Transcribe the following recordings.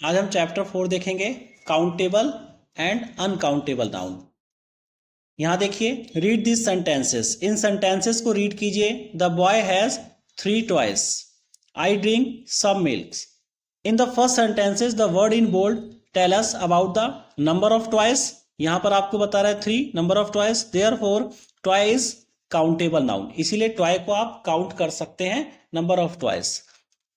आज हम चैप्टर 4 देखेंगे, काउंटेबल एंड अनकाउंटेबल नाउन। यहां देखिए, रीड दिस सेंटेंसेस। इन सेंटेंसेस को रीड कीजिए। The boy has 3 toys. I drink some milk. In the first sentences the word in bold tell us about the number of toys. यहां पर आपको बता रहा है 3 number of toys. Therefore toy is countable noun, इसीलिए toy को आप count कर सकते हैं, number of toys.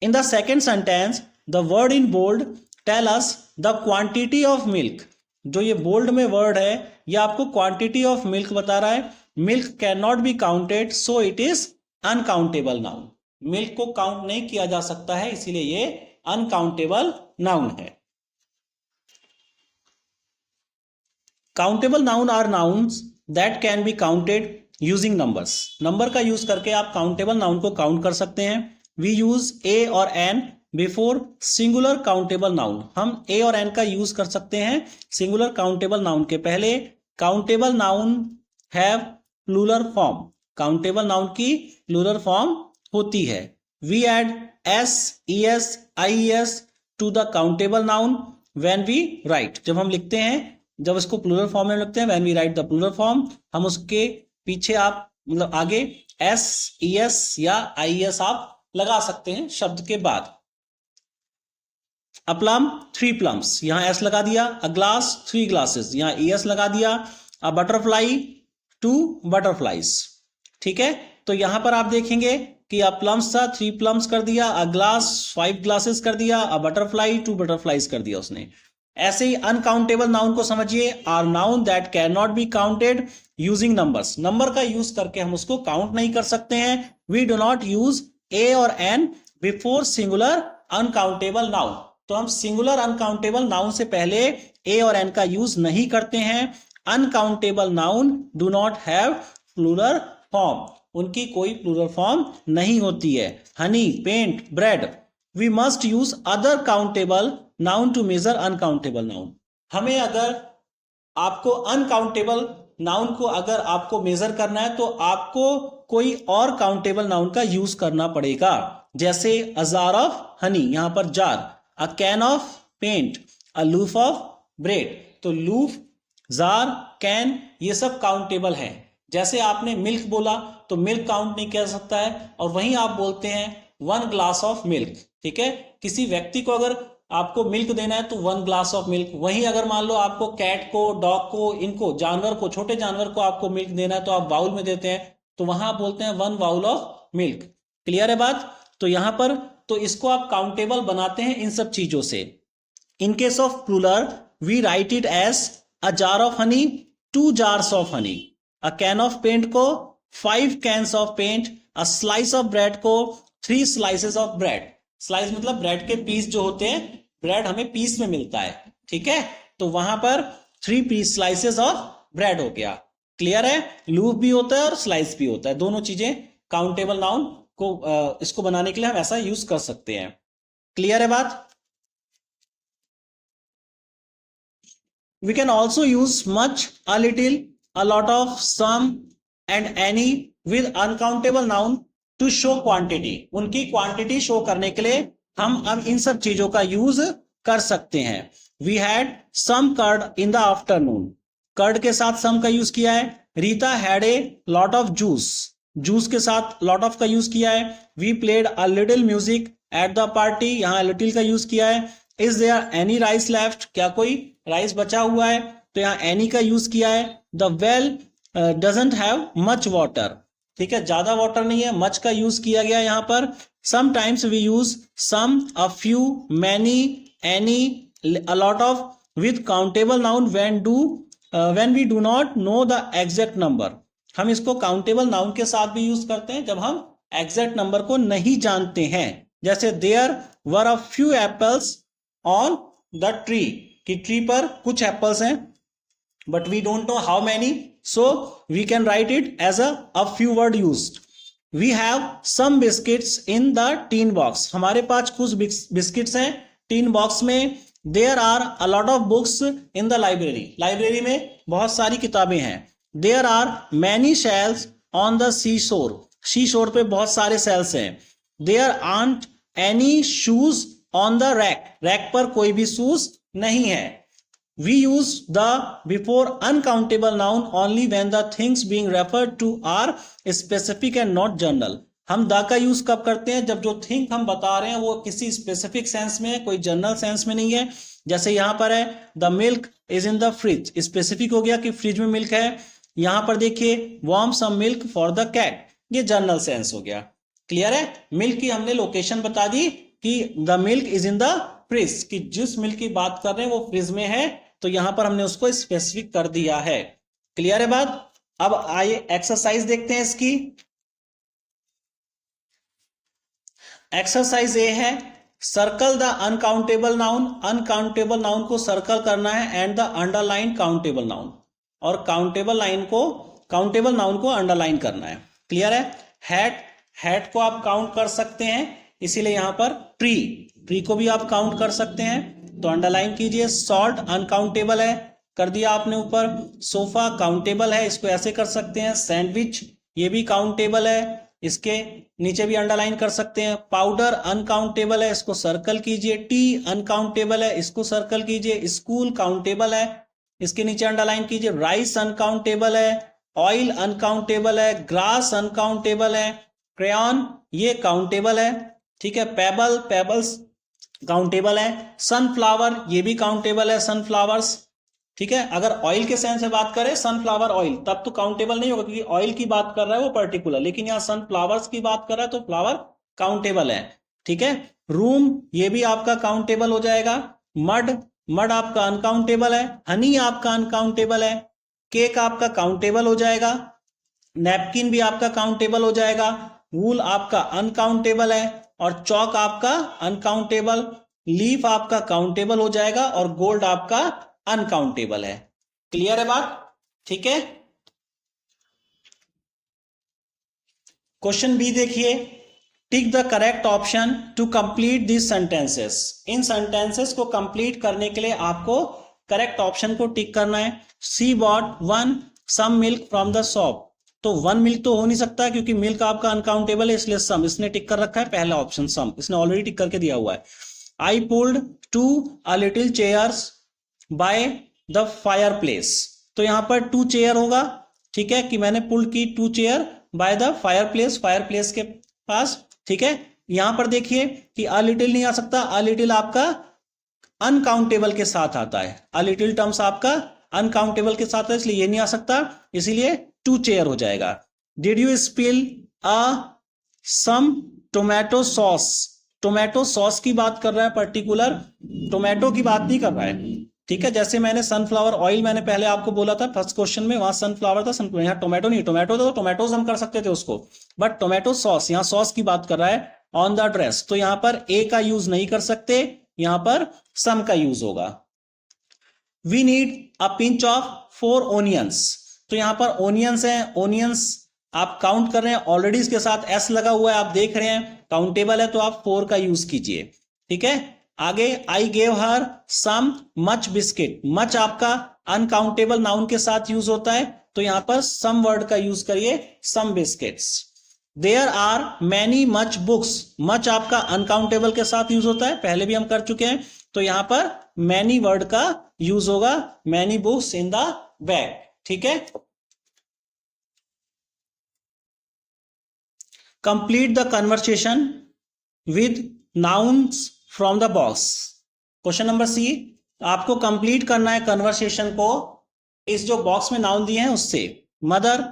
In the second sentence the word in bold tell us the quantity of milk. जो ये बोल्ड में वर्ड है, ये आपको क्वांटिटी ऑफ मिल्क बता रहा है। Milk can not be counted, so it is uncountable noun. Milk को काउंट नहीं किया जा सकता है, इसीलिए ये अनकाउंटेबल नाउन है। Countable noun are nouns that can be counted using numbers. Number का यूज करके आप काउंटेबल नाउन को काउंट कर सकते हैं। We use a or an before singular countable noun. हम ए और एन का यूज कर सकते हैं सिंगुलर काउंटेबल नाउन के पहले। Countable noun have plural form. Countable noun की प्लूरल फॉर्म होती है। We add S, E S, I S to the countable noun when we write. जब हम लिखते हैं, जब इसको प्लूरल फॉर्म में लिखते हैं, when we write the plural form, हम उसके पीछे आप मतलब आगे एस, ई एस या आई एस आप लगा सकते हैं शब्द के बाद। अ प्लम 3 प्लम्स, यहां एस लगा दिया। अ ग्लास 3 ग्लासेस, यहां ई एस लगा दिया। A butterfly 2 butterflies. ठीक है, तो यहां पर आप देखेंगे कि अ प्लम्स था 3 प्लम्स कर दिया, अ ग्लास 5 ग्लासेस कर दिया, अ बटरफ्लाई 2 बटरफ्लाईज कर दिया उसने। ऐसे ही अनकाउंटेबल नाउन को समझिए, are noun that can not be counted using numbers. Number का यूज करके हम उसको काउंट नहीं कर सकते हैं। We do not use a or an before singular uncountable noun. तो हम सिंगुलर अनकाउंटेबल नाउन से पहले ए और एन का यूज नहीं करते हैं। Uncountable noun do not have plural form, उनकी कोई प्लूरल फॉर्म नहीं होती है। Honey, paint, bread. We must use other countable noun to measure uncountable noun. हमें अगर आपको अनकाउंटेबल नाउन को अगर आपको मेजर करना है, तो आपको कोई और काउंटेबल नाउन का यूज करना पड़ेगा। जैसे अ जार ऑफ हनी, यहां पर jar. A can of paint, a loaf of bread. तो लूफ, जार, कैन, ये सब काउंटेबल हैं। जैसे आपने मिल्क बोला तो मिल्क काउंट नहीं किया सकता है, और वहीं आप बोलते हैं 1 ग्लास ऑफ मिल्क। ठीक है, किसी व्यक्ति को अगर आपको मिल्क देना है तो 1 ग्लास ऑफ मिल्क। वहीं अगर मान लो आपको कैट को, डॉग को, इनको जानवर को, छोटे जानवर को आपको मिल्क देना है तो आप बाउल में देते हैं, तो वहां आप बोलते हैं 1 बाउल ऑफ मिल्क। क्लियर है बात? तो यहां पर तो इसको आप काउंटेबल बनाते हैं इन सब चीजों से। In case of plural we write it as a jar of honey 2 jars of honey. A can of paint को 5 cans of paint. A slice of bread को 3 स्लाइसेस ऑफ ब्रेड। स्लाइस मतलब bread के piece जो होते हैं, bread हमें piece में मिलता है। ठीक है, तो वहां पर 3 पीस स्लाइसेस ऑफ ब्रेड हो गया। क्लियर है? लूफ भी होता है और स्लाइस भी होता है, दोनों चीजें काउंटेबल नाउन को इसको बनाने के लिए हम ऐसा यूज कर सकते हैं। क्लियर है बात? We can also use much, a little, a lot of, some and any with uncountable noun to show quantity. उनकी क्वांटिटी शो करने के लिए हम अब इन सब चीजों का यूज कर सकते हैं। We had some curd in the afternoon. Curd के साथ some का यूज किया है। Rita had a lot of juice. Juice के साथ lot of का यूज किया है। We played a little music at the party. यहाँ little का यूज किया है। Is there any rice left? क्या कोई राइस बचा हुआ है? तो यहाँ एनी का यूज किया है। The well doesn't have much water. ठीक है, ज्यादा वाटर नहीं है, मच का यूज किया गया यहाँ पर। Sometimes we use some, a few, many, any, a lot of with countable noun when we do not know the exact number. हम इसको काउंटेबल नाउन के साथ भी यूज करते हैं जब हम एग्जैक्ट नंबर को नहीं जानते हैं। जैसे there were a few apples on the tree, कि ट्री पर कुछ एप्पल्स हैं, but we don't know how many, so we can write it as a few word used. We have some biscuits in the tin box. हमारे पास कुछ biscuits हैं tin box में। There are a lot of books in the library. Library में बहुत सारी किताबें हैं। There are many shells on the sea shore. Sea shore पे बहुत सारे सेल्स हैं। There aren't any shoes on the rack, rack पर कोई भी शूज नहीं है। We use the before uncountable noun only when the things being referred to are specific and not general। हम द का यूज कब करते हैं? जब जो थिंग हम बता रहे हैं वो किसी स्पेसिफिक सेंस में है, कोई जनरल सेंस में नहीं है। जैसे यहां पर है the milk is in the fridge, specific हो गया कि फ्रिज में मिल्क है। यहां पर देखिए warm some milk for the cat, ये जनरल सेंस हो गया। क्लियर है? मिल्क की हमने लोकेशन बता दी कि the milk is in the fridge, कि जिस मिल्क की बात कर रहे हैं वो फ्रिज में है, तो यहां पर हमने उसको स्पेसिफिक कर दिया है। क्लियर है बात? अब आइए एक्सरसाइज देखते हैं इसकी। एक्सरसाइज ए है circle the uncountable noun, uncountable noun को सर्कल करना है and the underline countable noun, और काउंटेबल नाउन को अंडरलाइन करना है। क्लियर है? हैट, हैट को आप काउंट कर सकते हैं, इसीलिए यहां पर ट्री, ट्री को भी आप काउंट कर सकते हैं, तो अंडरलाइन कीजिए। सॉल्ट अनकाउंटेबल है, कर दिया आपने ऊपर। सोफा काउंटेबल है, इसको ऐसे कर सकते हैं। सैंडविच ये भी काउंटेबल है, इसके नीचे भी अंडरलाइन कर सकते हैं। पाउडर अनकाउंटेबल है, इसको सर्कल कीजिए। टी अनकाउंटेबल है, इसको सर्कल कीजिए। स्कूल काउंटेबल है, इसके नीचे अंडरलाइन कीजिए। राइस अनकाउंटेबल है, ऑयल अनकाउंटेबल है, ग्रास अनकाउंटेबल है, क्रेयॉन ये काउंटेबल है। ठीक है? पेबल, पेबल्स काउंटेबल है। सनफ्लावर ये भी काउंटेबल है, सनफ्लावर्स। ठीक है? अगर ऑयल के सेंस में बात करें सनफ्लावर ऑयल, तब तो काउंटेबल नहीं होगा क्योंकि ऑयल की बात कर रहा है वो पर्टिकुलर, लेकिन यहां सनफ्लावर्स की बात कर रहा है तो फ्लावर काउंटेबल है। ठीक है? रूम ये भी आपका काउंटेबल हो जाएगा। मड, मड आपका अनकाउंटेबल है। हनी आपका अनकाउंटेबल है। केक आपका काउंटेबल हो जाएगा। नैपकिन भी आपका काउंटेबल हो जाएगा। वूल आपका अनकाउंटेबल है, और चौक आपका अनकाउंटेबल। लीफ आपका काउंटेबल हो जाएगा, और गोल्ड आपका अनकाउंटेबल है। क्लियर है बात? ठीक है? क्वेश्चन बी देखिए, tick the correct option to complete this sentences. इन सेंटेंसेस को कंप्लीट करने के लिए आपको करेक्ट ऑप्शन को टिक करना है। She bought one some milk from the shop, तो वन मिल्क तो हो नहीं सकता क्योंकि मिल्क आपका अनकाउंटेबल है, इसलिए सम इसने टिक कर रखा है। पहला ऑप्शन सम इसने ऑलरेडी टिक करके दिया हुआ है। I pulled two a little chairs by the fireplace, तो यहां पर टू चेयर होगा। ठीक है? कि मैंने पुल की two chair by the fireplace, fireplace के पास। ठीक है? यहां पर देखिए कि अ लिटिल नहीं आ सकता, अ लिटिल आपका अनकाउंटेबल के साथ आता है, अ लिटिल टर्म्स आपका अनकाउंटेबल के साथ है, इसलिए ये नहीं आ सकता, इसीलिए टू चेयर हो जाएगा। Did you spill a some tomato sauce, tomato sauce की बात कर रहा है, पर्टिकुलर टोमेटो की बात नहीं कर रहा है। ठीक है? जैसे मैंने सनफ्लावर ऑयल मैंने पहले आपको बोला था फर्स्ट क्वेश्चन में, वहां सनफ्लावर था, सनफ्लावर यहाँ टोमेटो नहीं, टोमेटो तो टोमेटोज हम कर सकते थे उसको, बट टोमेटो सॉस, यहाँ सॉस की बात कर रहा है। ऑन द ड्रेस, तो यहां पर ए का यूज नहीं कर सकते, यहां पर सम का यूज होगा। We need a pinch of 4 onions, तो यहां पर ओनियंस है, ओनियंस आप काउंट कर रहे हैं, ऑलरेडी इसके साथ एस लगा हुआ है, आप देख रहे हैं काउंटेबल है, तो आप 4 का यूज कीजिए। ठीक है? आगे I gave her some much biscuit, much आपका अनकाउंटेबल नाउन के साथ यूज होता है, तो यहां पर सम वर्ड का यूज करिए, some biscuits. There are many much books, much आपका अनकाउंटेबल के साथ यूज होता है, पहले भी हम कर चुके हैं, तो यहां पर मैनी वर्ड का यूज होगा, many books in the bag. ठीक है? Complete the conversation with nouns from the box. Question number C, आपको कंप्लीट करना है कन्वर्सेशन को इस जो बॉक्स में नाउन दिए हैं उससे। Mother,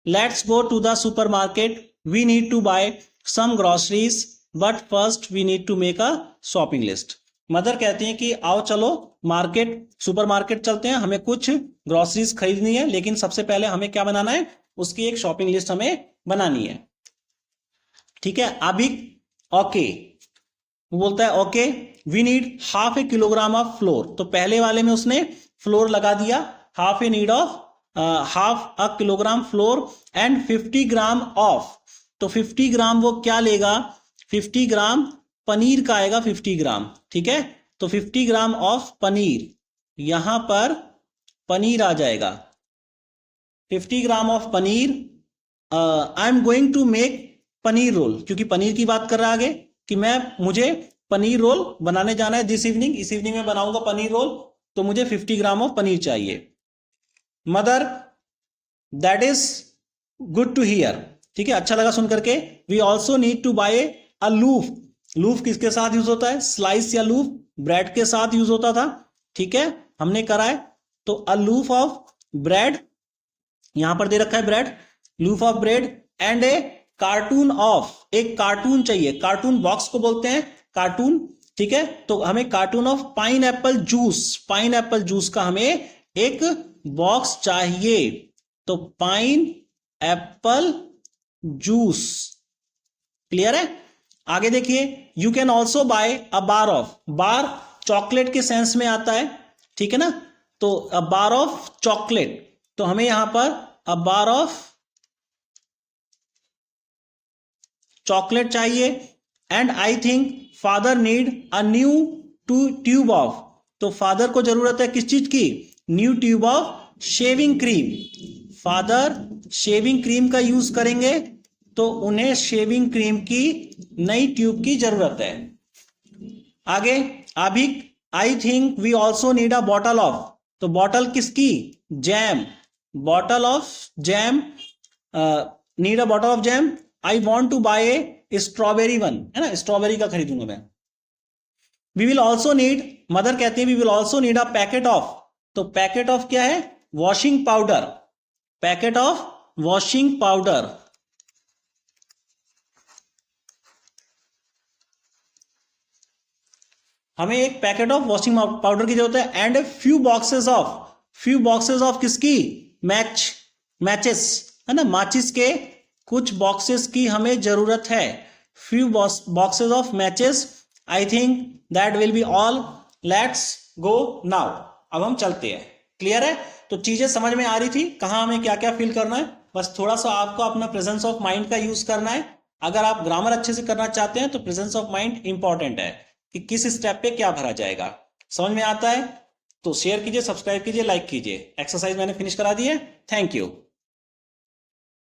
let's go to the supermarket, we need to buy some groceries but first we need to make a shopping list. Mother कहती हैं कि आओ चलो मार्केट, सुपरमार्केट चलते हैं, हमें कुछ ग्रोसरीज खरीदनी है, लेकिन सबसे पहले हमें क्या बनाना है, उसकी एक शॉपिंग लिस्ट हमें बनानी है। ठीक है? अभी ओके वो बोलता है okay we need half a kilogram of flour, तो पहले वाले में उसने फ्लोर लगा दिया, half a need of half a kilogram flour and 50 gram of, तो 50 ग्राम वो क्या लेगा, 50 ग्राम पनीर का आएगा, 50 ग्राम। ठीक है? तो 50 ग्राम ऑफ पनीर, यहां पर पनीर आ जाएगा, 50 gram of paneer. I am going to make paneer roll, क्योंकि पनीर की बात कर रहा है आगे कि मुझे पनीर रोल बनाने जाना है दिस इवनिंग, इस इवनिंग में बनाऊंगा पनीर रोल, तो मुझे 50 ग्राम ऑफ पनीर चाहिए। Mother, that is good to hear, ठीक है, अच्छा लगा सुन करके। We also need to buy a loaf, loaf किसके साथ यूज होता है, स्लाइस या लूफ ब्रेड के साथ यूज होता था, ठीक है, हमने करा है। तो अ लूफ ऑफ ब्रेड, यहां पर दे रखा है bread, लूफ of bread and A cartoon of, एक कार्टून चाहिए, कार्टून बॉक्स को बोलते हैं कार्टून, ठीक है। तो हमें cartoon of pine Apple juice, pine Apple juice का हमें एक बॉक्स चाहिए, तो पाइन एप्पल जूस, क्लियर है। आगे देखिए, you can also buy a bar of, bar chocolate के सेंस में आता है, ठीक है ना, तो अ बार ऑफ चॉकलेट, तो हमें यहां पर अ बार ऑफ चॉकलेट चाहिए। And I think father need a new tube of, तो फादर को जरूरत है किस चीज की, new tube of shaving cream, father shaving cream का यूज करेंगे, तो उन्हें शेविंग क्रीम की नई ट्यूब की जरूरत है। आगे, अभी I think we also need a bottle of, तो बॉटल किसकी, jam, bottle of jam, need a bottle of jam. I want to buy a strawberry one, है ना, स्ट्रॉबेरी का खरीदूंगा मैं। We will also need, mother कहती है we will also need a packet of, तो पैकेट ऑफ क्या है, washing powder, packet of washing powder. हमें एक पैकेट ऑफ वॉशिंग पाउडर की जरूरत है। And few boxes of, few boxes of किसकी, मैचेस, है ना, माचिस के कुछ बॉक्सेस की हमें जरूरत है, few boxes of matches. I think that will be all, let's go now, अब हम चलते हैं, क्लियर है। तो चीजें समझ में आ रही थी, कहां हमें क्या क्या फील करना है, बस थोड़ा सा आपको अपना प्रेजेंस ऑफ माइंड का यूज करना है। अगर आप ग्रामर अच्छे से करना चाहते हैं तो प्रेजेंस ऑफ माइंड इंपॉर्टेंट है, कि किस स्टेप पे क्या भरा जाएगा। समझ में आता है तो शेयर कीजिए, सब्सक्राइब कीजिए, लाइक कीजिए। एक्सरसाइज मैंने फिनिश करा दी है। Thank you.